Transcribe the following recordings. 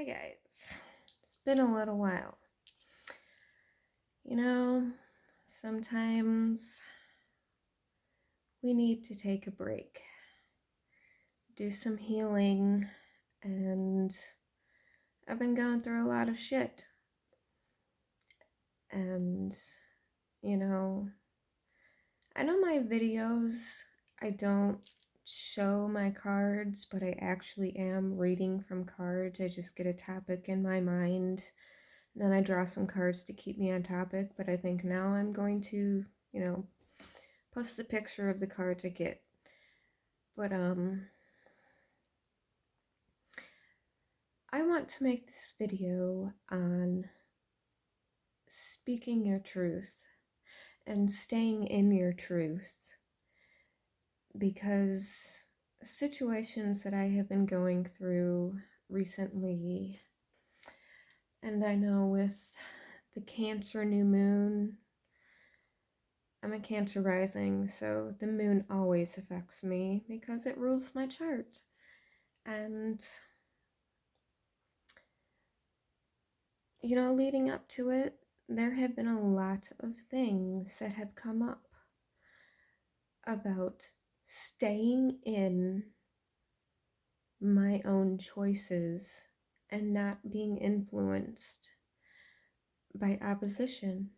Hi guys, it's been a little while. You know, sometimes we need to take a break, do some healing, and I've been going through a lot of shit. And, you know, I know my videos, I don't show my cards, but I actually am reading from cards. I just get a topic in my mind. Then I draw some cards to keep me on topic, but I think now I'm going to, post a picture of the cards I get. But I want to make this video on speaking your truth and staying in your truth, because situations that I have been going through recently, and I know with the Cancer new moon, I'm a Cancer rising, so the moon always affects me because it rules my chart. And, leading up to it, there have been a lot of things that have come up about staying in my own choices and not being influenced by opposition,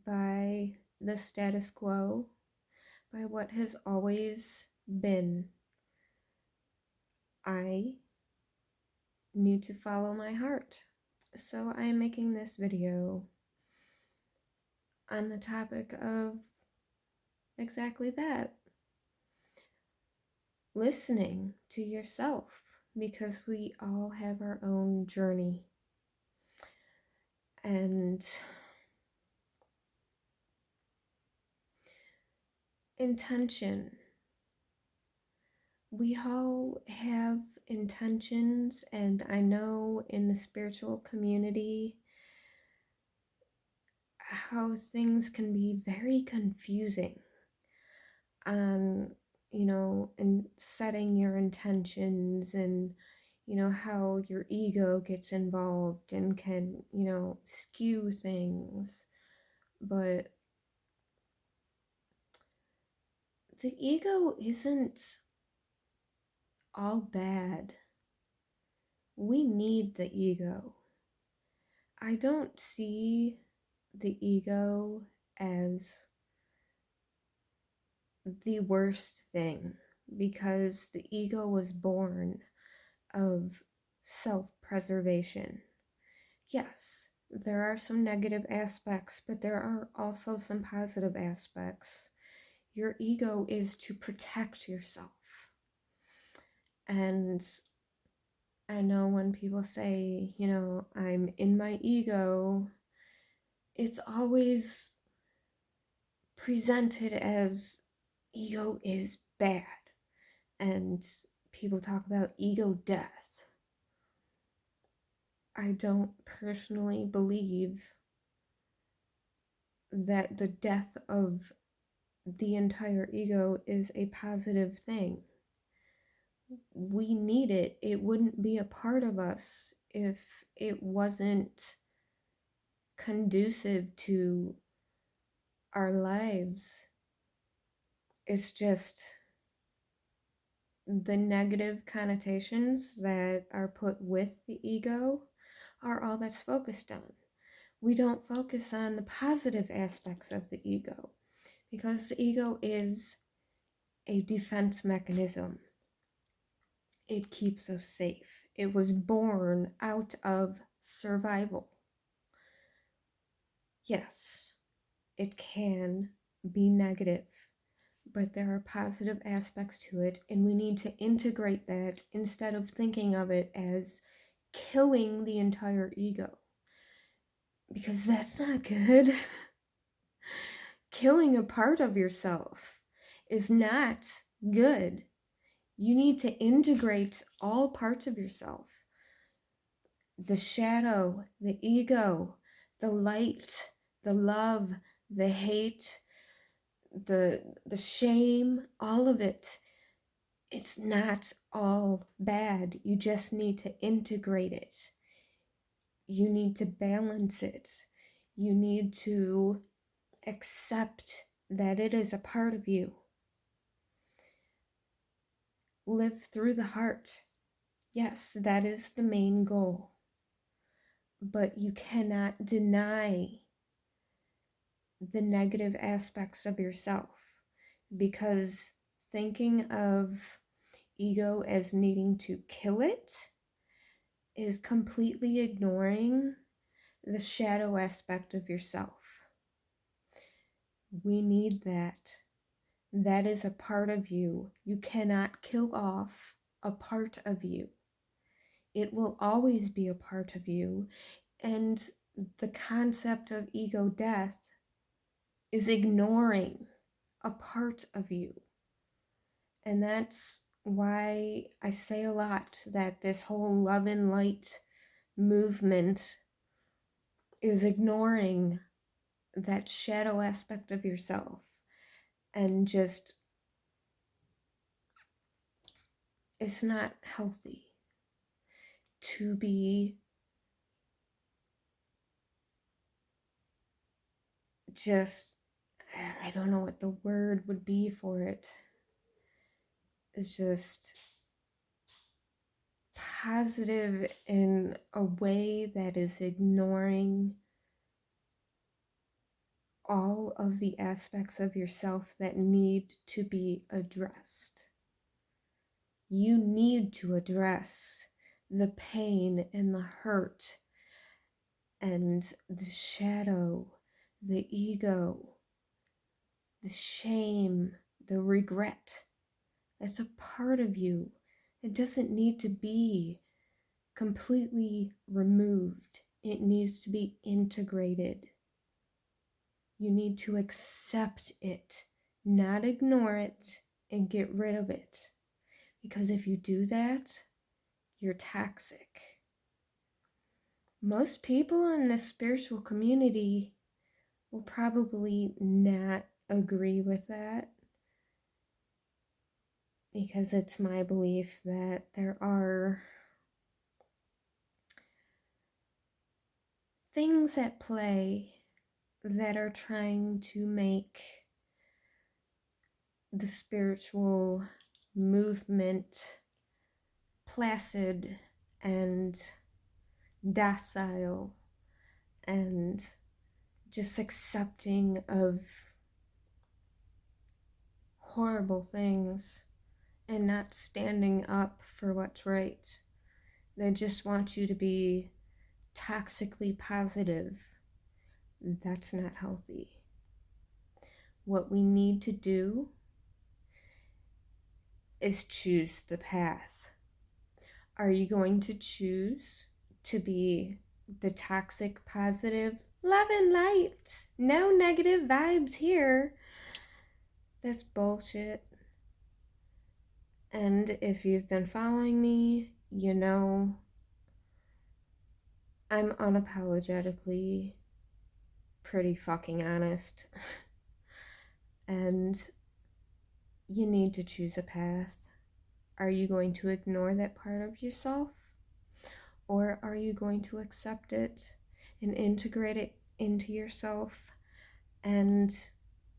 by the status quo, by what has always been. I need to follow my heart. So I am making this video on the topic of exactly that. Listening to yourself, because we all have our own journey. And intention. We all have intentions, and I know in the spiritual community how things can be very confusing on, and setting your intentions, and how your ego gets involved and can, skew things. But the ego isn't all bad. We need the ego. I don't see the ego as the worst thing, because the ego was born of self-preservation. Yes, there are some negative aspects, but there are also some positive aspects. Your ego is to protect yourself. And I know when people say, I'm in my ego, it's always presented as ego is bad. And people talk about ego death. I don't personally believe that the death of the entire ego is a positive thing. We need it. It wouldn't be a part of us if it wasn't conducive to our lives. It's just the negative connotations that are put with the ego are all that's focused on. We don't focus on the positive aspects of the ego, because the ego is a defense mechanism. It keeps us safe. It was born out of survival. Yes, it can be negative, but there are positive aspects to it, and we need to integrate that instead of thinking of it as killing the entire ego, because that's not good. Killing a part of yourself is not good. You need to integrate all parts of yourself. The shadow, the ego, the light, the love, the hate, the shame, all of it it's not all bad. You just need to integrate it. You need to balance it. You need to accept that it is a part of you. Live through the heart. Yes, that is the main goal. But you cannot deny the negative aspects of yourself, because thinking of ego as needing to kill it is completely ignoring the shadow aspect of yourself. We need that. That is a part of you. You cannot kill off a part of you. It will always be a part of you. And the concept of ego death is ignoring a part of you. And that's why I say a lot that this whole love and light movement is ignoring that shadow aspect of yourself, and just, it's not healthy to be just, I don't know what the word would be for it. It's just positive in a way that is ignoring all of the aspects of yourself that need to be addressed. You need to address the pain and the hurt and the shadow, the ego, the shame, the regret. That's a part of you. It doesn't need to be completely removed. It needs to be integrated. You need to accept it, not ignore it and get rid of it. Because if you do that, you're toxic. Most people in this spiritual community will probably not agree with that, because it's my belief that there are things at play that are trying to make the spiritual movement placid and docile and just accepting of horrible things and not standing up for what's right. They just want you to be toxically positive. That's not healthy. What we need to do is choose the path. Are you going to choose to be the toxic positive, love and light, no negative vibes here? That's bullshit. And if you've been following me, you know I'm unapologetically pretty fucking honest. And you need to choose a path. Are you going to ignore that part of yourself? Or are you going to accept it and integrate it into yourself and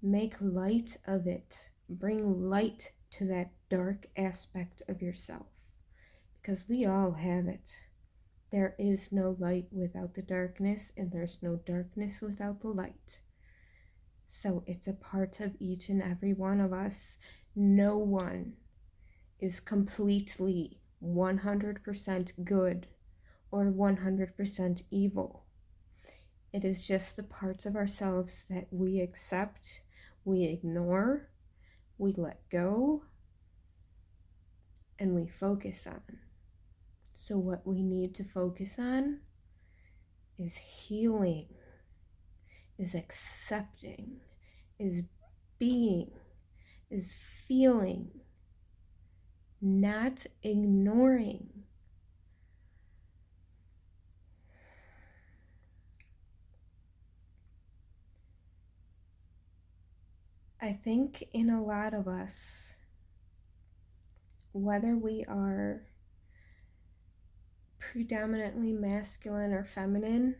make light of it? Bring light to that dark aspect of yourself. Because we all have it. There is no light without the darkness, and there's no darkness without the light. So it's a part of each and every one of us. No one is completely 100% good or 100% evil. It is just the parts of ourselves that we accept, we ignore, we let go, and we focus on. So what we need to focus on is healing, is accepting, is being, is feeling, not ignoring. I think in a lot of us, whether we are predominantly masculine or feminine,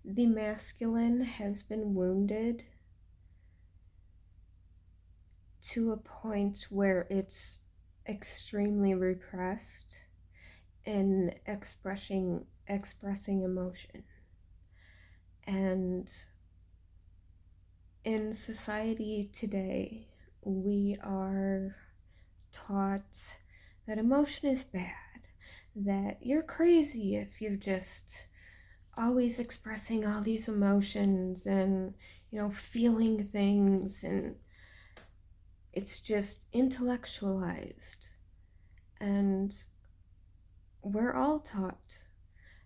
the masculine has been wounded to a point where it's extremely repressed in expressing emotion. And in society today, we are taught that emotion is bad, that you're crazy if you're just always expressing all these emotions and, feeling things, and it's just intellectualized. And we're all taught.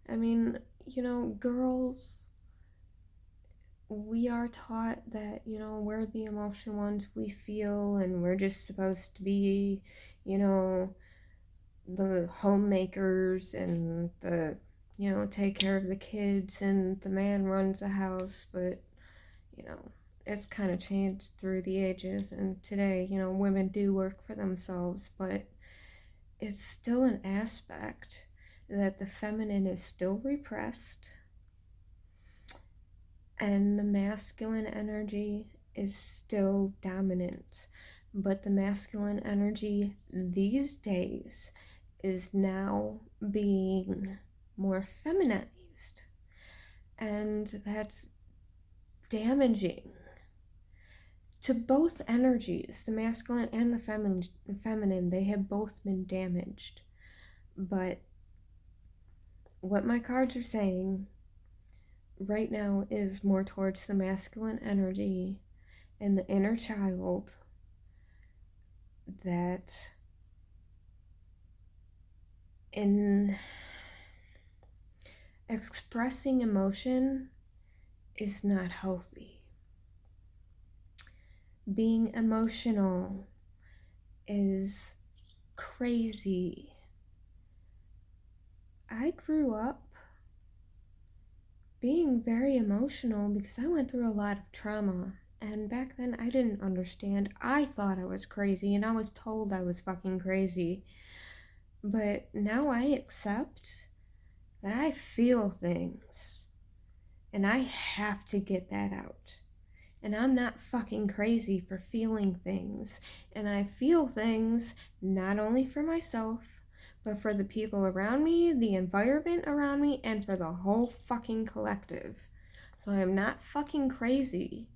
I mean, girls, we are taught that, we're the emotional ones, we feel, and we're just supposed to be, the homemakers and the, take care of the kids, and the man runs the house. But, it's kind of changed through the ages, and today, women do work for themselves, but it's still an aspect that the feminine is still repressed and the masculine energy is still dominant. But the masculine energy these days is now being more feminized, and that's damaging to both energies, the masculine and the feminine. They have both been damaged. But what my cards are saying right now is more towards the masculine energy and the inner child, that in expressing emotion is not healthy. Being emotional is crazy. I grew up being very emotional because I went through a lot of trauma, and back then I didn't understand. I thought I was crazy, and I was told I was fucking crazy. But now I accept that I feel things, and I have to get that out. And I'm not fucking crazy for feeling things. And I feel things not only for myself, but for the people around me, the environment around me, and for the whole fucking collective. So I'm not fucking crazy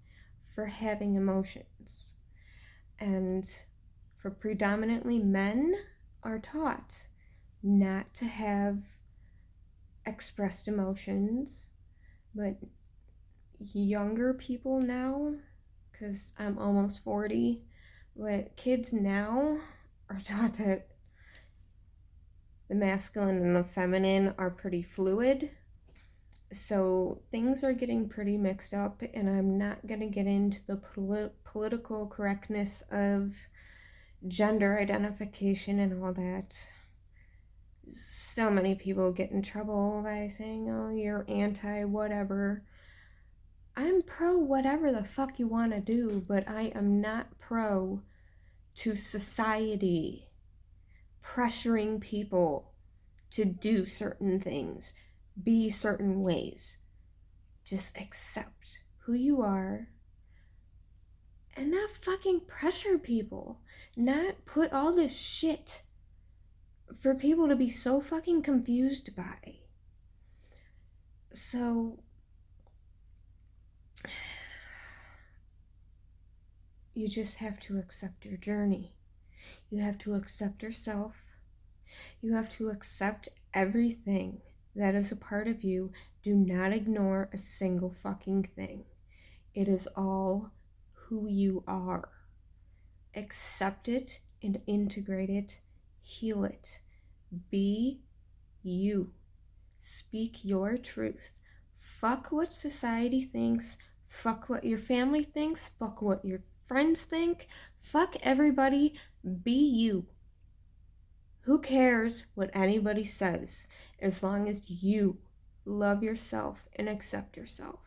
for having emotions. And for predominantly men are taught not to have expressed emotions, but younger people now, because I'm almost 40, but kids now are taught that the masculine and the feminine are pretty fluid. So things are getting pretty mixed up, and I'm not going to get into the political correctness of gender identification and all that. So many people get in trouble by saying, oh, you're anti whatever. I'm pro whatever the fuck you want to do, but I am not pro to society pressuring people to do certain things, be certain ways. Just accept who you are and not fucking pressure people. Not put all this shit for people to be so fucking confused by. So you just have to accept your journey. You have to accept yourself. You have to accept everything that is a part of you. Do not ignore a single fucking thing. It is all who you are. Accept it and integrate it. Heal it. Be you. Speak your truth. Fuck what society thinks. Fuck what your family thinks. Fuck what your friends think. Fuck everybody. Be you. Who cares what anybody says, as long as you love yourself and accept yourself?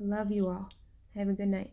I love you all. Have a good night.